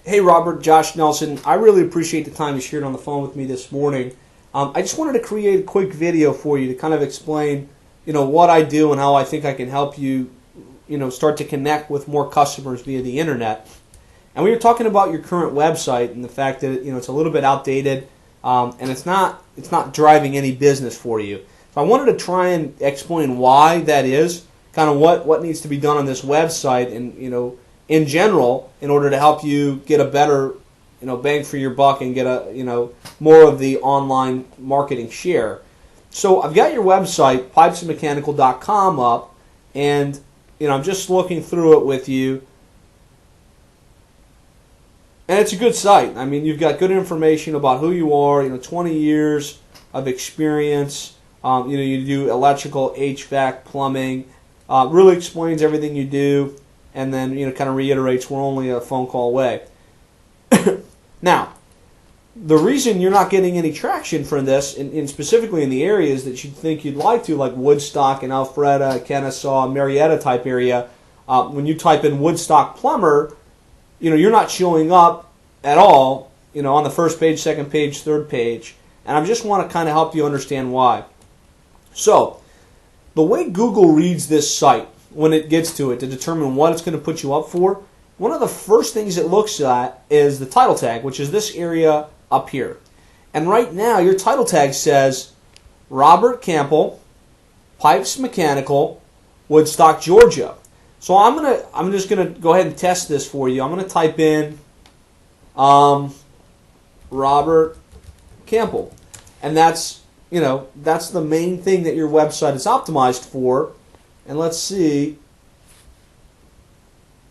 Hey Robert, Josh Nelson. I really appreciate the time you shared on the phone with me this morning. I just wanted to create a quick video for you to kind of explain, what I do and how I think I can help you, start to connect with more customers via the internet. And we were talking about your current website and the fact that it's a little bit outdated, and it's not driving any business for you. So I wanted to try and explain why that is, kind of what needs to be done on this website, and in general, in order to help you get a better, bang for your buck and get a, more of the online marketing share. So I've got your website, pipesandmechanical.com, up, and I'm just looking through it with you, and it's a good site. I mean, you've got good information about who you are. 20 years of experience. You do electrical, HVAC, plumbing. Really explains everything you do. And then, kind of reiterates we're only a phone call away. Now, the reason you're not getting any traction from this, and specifically in the areas that you think you'd like to, like Woodstock and Alpharetta, Kennesaw, Marietta type area, when you type in Woodstock plumber, you're not showing up at all, on the first page, second page, third page. And I just want to kind of help you understand why. So, the way Google reads this site, when it gets to it, to determine what it's going to put you up for, one of the first things it looks at is the title tag, which is this area up here. And right now, your title tag says Robert Campbell, Pipes Mechanical, Woodstock, Georgia. So I'm just gonna go ahead and test this for you. I'm gonna type in Robert Campbell, and that's the main thing that your website is optimized for. And let's see,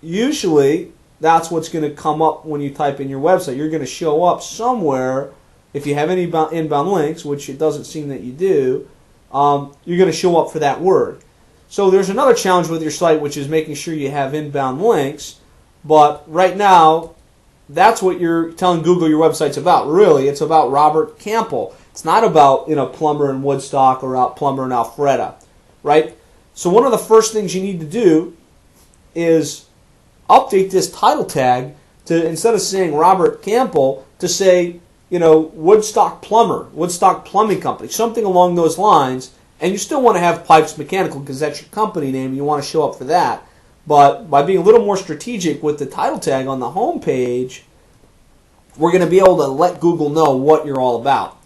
usually that's what's going to come up when you type in your website. You're going to show up somewhere, if you have any inbound links, which it doesn't seem that you do, you're going to show up for that word. So there's another challenge with your site, which is making sure you have inbound links. But right now, that's what you're telling Google your website's about. Really, it's about Robert Campbell. It's not about plumber in Woodstock or plumber in Alpharetta, right? So one of the first things you need to do is update this title tag to, instead of saying Robert Campbell, to say, Woodstock Plumber, Woodstock Plumbing Company, something along those lines. And you still want to have Pipes Mechanical because that's your company name and you want to show up for that. But by being a little more strategic with the title tag on the home page, we're going to be able to let Google know what you're all about.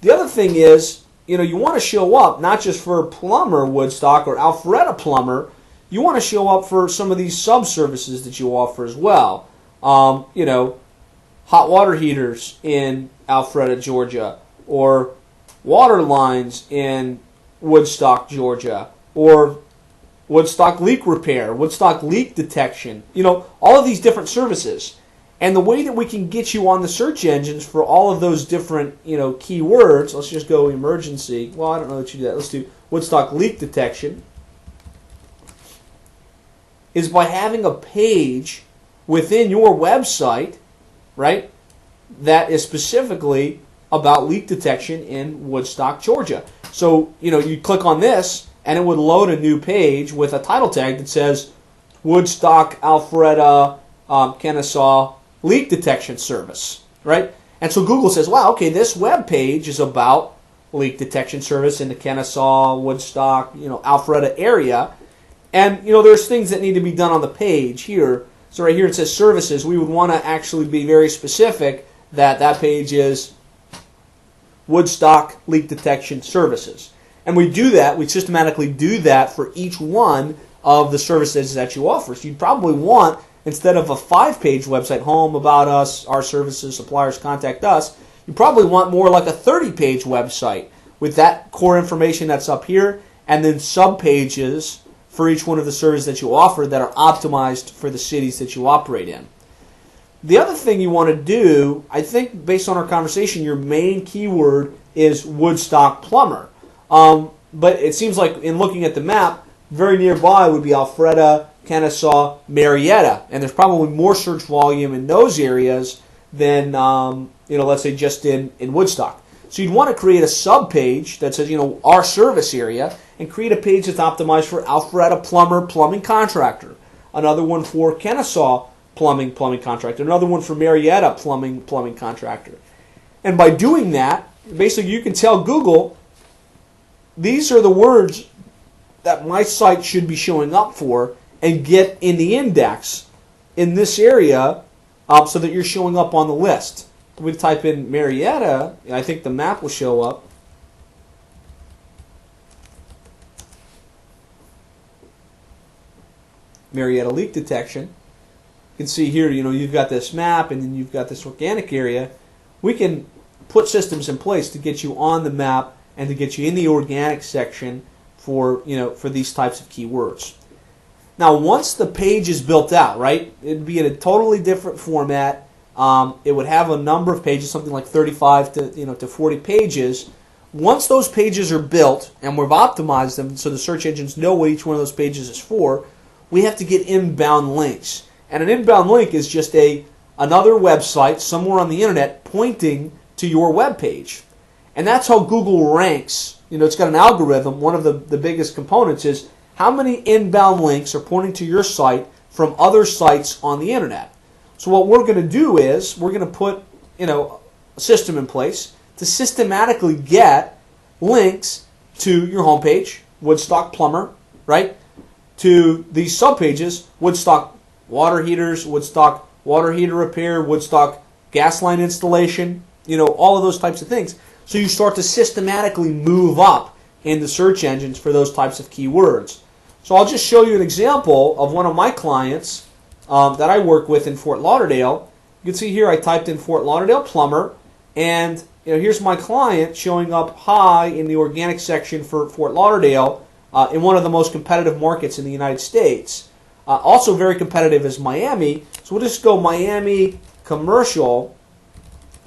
The other thing is, you want to show up not just for plumber Woodstock or Alpharetta plumber. You want to show up for some of these sub-services that you offer as well. Hot water heaters in Alpharetta, Georgia, or water lines in Woodstock, Georgia, or Woodstock leak repair, Woodstock leak detection. All of these different services. And the way that we can get you on the search engines for all of those different, keywords, let's just go emergency. Well, I don't know that you do that. Let's do Woodstock leak detection. Is by having a page within your website, right, that is specifically about leak detection in Woodstock, Georgia. So, you click on this, and it would load a new page with a title tag that says Woodstock, Alpharetta, Kennesaw leak detection service, right? And so Google says, wow, okay, this web page is about leak detection service in the Kennesaw, Woodstock, Alpharetta area. And, there's things that need to be done on the page here. So right here it says services. We would want to actually be very specific that page is Woodstock leak detection services. And we do that, we systematically do that for each one of the services that you offer. So you'd probably want, instead of a 5-page website, home, about us, our services, suppliers, contact us, you probably want more like a 30-page website with that core information that's up here, and then sub-pages for each one of the services that you offer that are optimized for the cities that you operate in. The other thing you want to do, I think based on our conversation, your main keyword is Woodstock plumber. But it seems like in looking at the map, very nearby would be Alpharetta, Kennesaw, Marietta, and there's probably more search volume in those areas than let's say just in Woodstock. So you'd want to create a sub-page that says, our service area, and create a page that's optimized for Alpharetta plumber, plumbing contractor. Another one for Kennesaw plumbing contractor. Another one for Marietta, plumbing contractor. And by doing that, basically you can tell Google, these are the words that my site should be showing up for, and get in the index in this area so that you're showing up on the list. We type in Marietta, and I think the map will show up. Marietta leak detection. You can see here, you've got this map and then you've got this organic area. We can put systems in place to get you on the map and to get you in the organic section for these types of keywords. Now, once the page is built out, right, it'd be in a totally different format. It would have a number of pages, something like 35 to 40 pages. Once those pages are built and we've optimized them so the search engines know what each one of those pages is for, we have to get inbound links. And an inbound link is just another website somewhere on the internet pointing to your web page. And that's how Google ranks. It's got an algorithm. One of the biggest components is how many inbound links are pointing to your site from other sites on the internet. So what we're going to do is we're going to put a system in place to systematically get links to your homepage, Woodstock Plumber, right? To these subpages, Woodstock water heaters, Woodstock water heater repair, Woodstock gas line installation, all of those types of things. So you start to systematically move up in the search engines for those types of keywords. So I'll just show you an example of one of my clients that I work with in Fort Lauderdale. You can see here I typed in Fort Lauderdale plumber, and here's my client showing up high in the organic section for Fort Lauderdale in one of the most competitive markets in the United States. Also very competitive is Miami. So we'll just go Miami commercial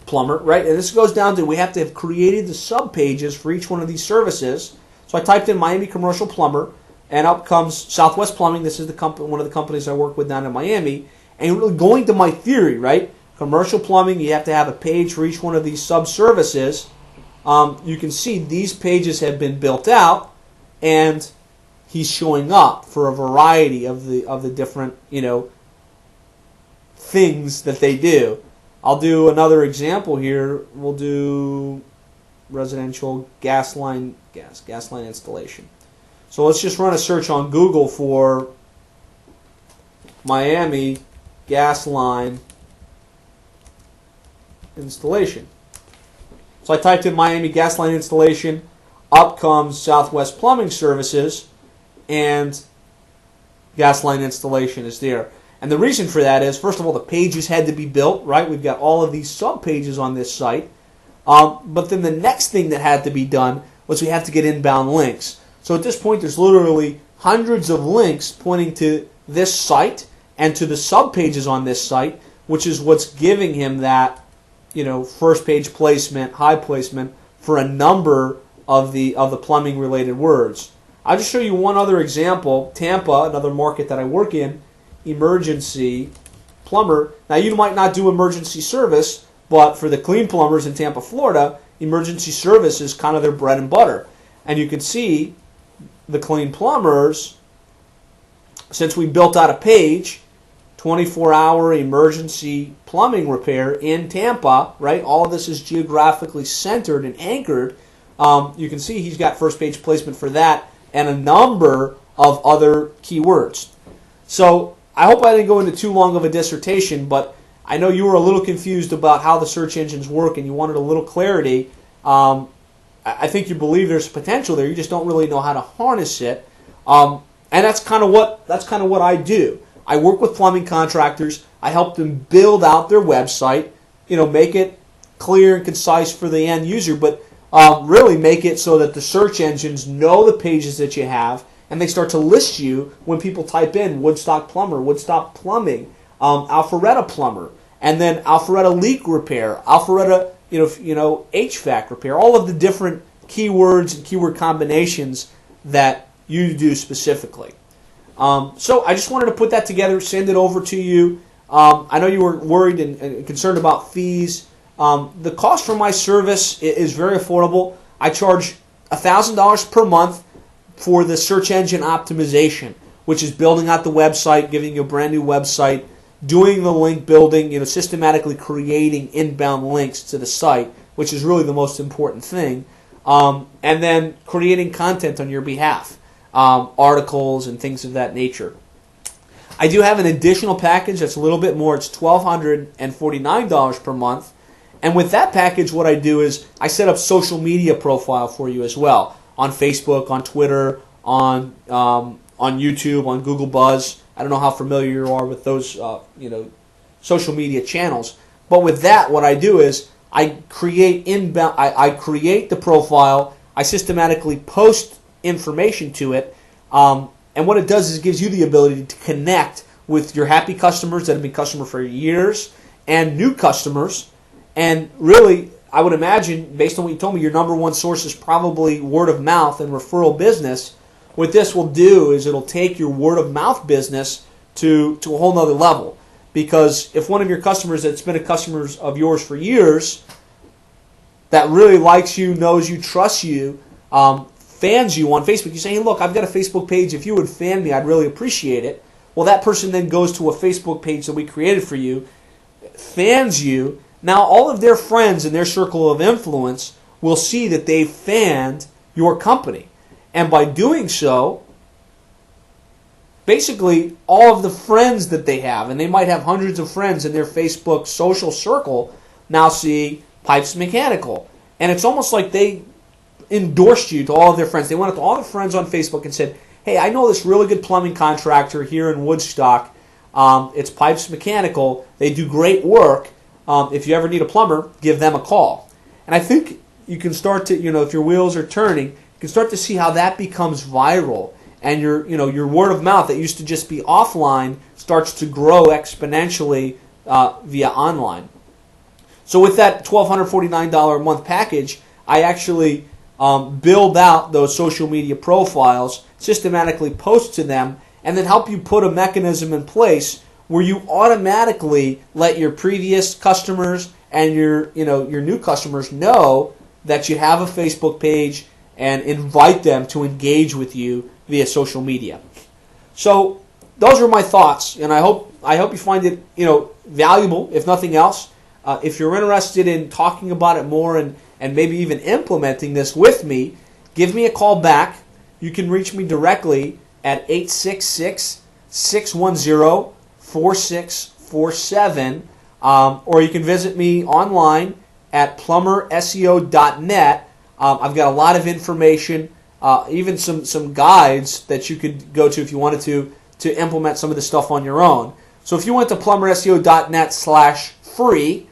plumber, right? And this goes down to we have to have created the sub-pages for each one of these services. So I typed in Miami commercial plumber, and up comes Southwest Plumbing. This is one of the companies I work with down in Miami. And really going to my theory, right? Commercial plumbing, you have to have a page for each one of these sub-services. You can see these pages have been built out, and he's showing up for a variety of the different things that they do. I'll do another example here. We'll do residential gas line installation. So let's just run a search on Google for Miami gas line installation. So I typed in Miami gas line installation. Up comes Southwest Plumbing Services, and gas line installation is there. And the reason for that is, first of all, the pages had to be built, right? We've got all of these sub-pages on this site. But then the next thing that had to be done was we have to get inbound links. So at this point, there's literally hundreds of links pointing to this site and to the sub-pages on this site, which is what's giving him that, first page placement, high placement for a number of the plumbing-related words. I'll just show you one other example. Tampa, another market that I work in, emergency plumber. Now, you might not do emergency service, but for the clean plumbers in Tampa, Florida, emergency service is kind of their bread and butter. And you can see the clean plumbers, since we built out a page, 24-hour emergency plumbing repair in Tampa, right? All of this is geographically centered and anchored. You can see he's got first page placement for that and a number of other keywords. So I hope I didn't go into too long of a dissertation, but I know you were a little confused about how the search engines work and you wanted a little clarity. I think you believe there's potential there. You just don't really know how to harness it. And that's kind of what I do. I work with plumbing contractors. I help them build out their website, make it clear and concise for the end user, but really make it so that the search engines know the pages that you have, and they start to list you when people type in Woodstock Plumber, Woodstock Plumbing, Alpharetta Plumber, and then Alpharetta Leak Repair, Alpharetta HVAC Repair, all of the different keywords and keyword combinations that you do specifically. So I just wanted to put that together, send it over to you. I know you were worried and concerned about fees. The cost for my service is very affordable. I charge $1,000 per month for the search engine optimization, which is building out the website, giving you a brand new website, doing the link building, systematically creating inbound links to the site, which is really the most important thing, and then creating content on your behalf, articles and things of that nature. I do have an additional package that's a little bit more. It's $1,249 per month. And with that package, what I do is I set up social media profile for you as well, on Facebook, on Twitter, on YouTube, on Google Buzz. I don't know how familiar you are with those social media channels. But with that, what I do is I create inbound. I create the profile. I systematically post information to it. And what it does is it gives you the ability to connect with your happy customers that have been customers for years and new customers. And really, I would imagine, based on what you told me, your number one source is probably word of mouth and referral business. What this will do is it'll take your word of mouth business to a whole nother level. Because if one of your customers that's been a customer of yours for years, that really likes you, knows you, trusts you, fans you on Facebook, you say, hey, look, I've got a Facebook page. If you would fan me, I'd really appreciate it. Well, that person then goes to a Facebook page that we created for you, fans you. Now, all of their friends in their circle of influence will see that they fanned your company. And by doing so, basically, all of the friends that they have, and they might have hundreds of friends in their Facebook social circle, now see Pipes Mechanical. And it's almost like they endorsed you to all of their friends. They went up to all the friends on Facebook and said, hey, I know this really good plumbing contractor here in Woodstock. It's Pipes Mechanical. They do great work. If you ever need a plumber, give them a call. And I think you can start to, if your wheels are turning, you can start to see how that becomes viral. And your word of mouth that used to just be offline starts to grow exponentially via online. So with that $1,249 a month package, I actually build out those social media profiles, systematically post to them, and then help you put a mechanism in place where you automatically let your previous customers and your new customers know that you have a Facebook page and invite them to engage with you via social media. So those are my thoughts, and I hope you find it valuable, if nothing else. If you're interested in talking about it more and maybe even implementing this with me, give me a call back. You can reach me directly at 866-610-4647, or you can visit me online at plumberseo.net. I've got a lot of information, even some guides that you could go to if you wanted to implement some of this stuff on your own. So if you went to plumberseo.net/free,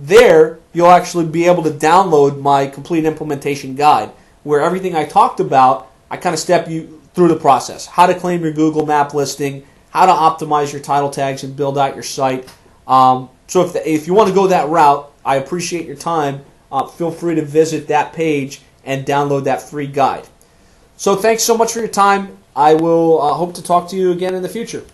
there you'll actually be able to download my complete implementation guide, where everything I talked about, I kind of step you through the process. How to claim your Google map listing, how to optimize your title tags and build out your site. So if you want to go that route, I appreciate your time. Feel free to visit that page and download that free guide. So thanks so much for your time. I will hope to talk to you again in the future.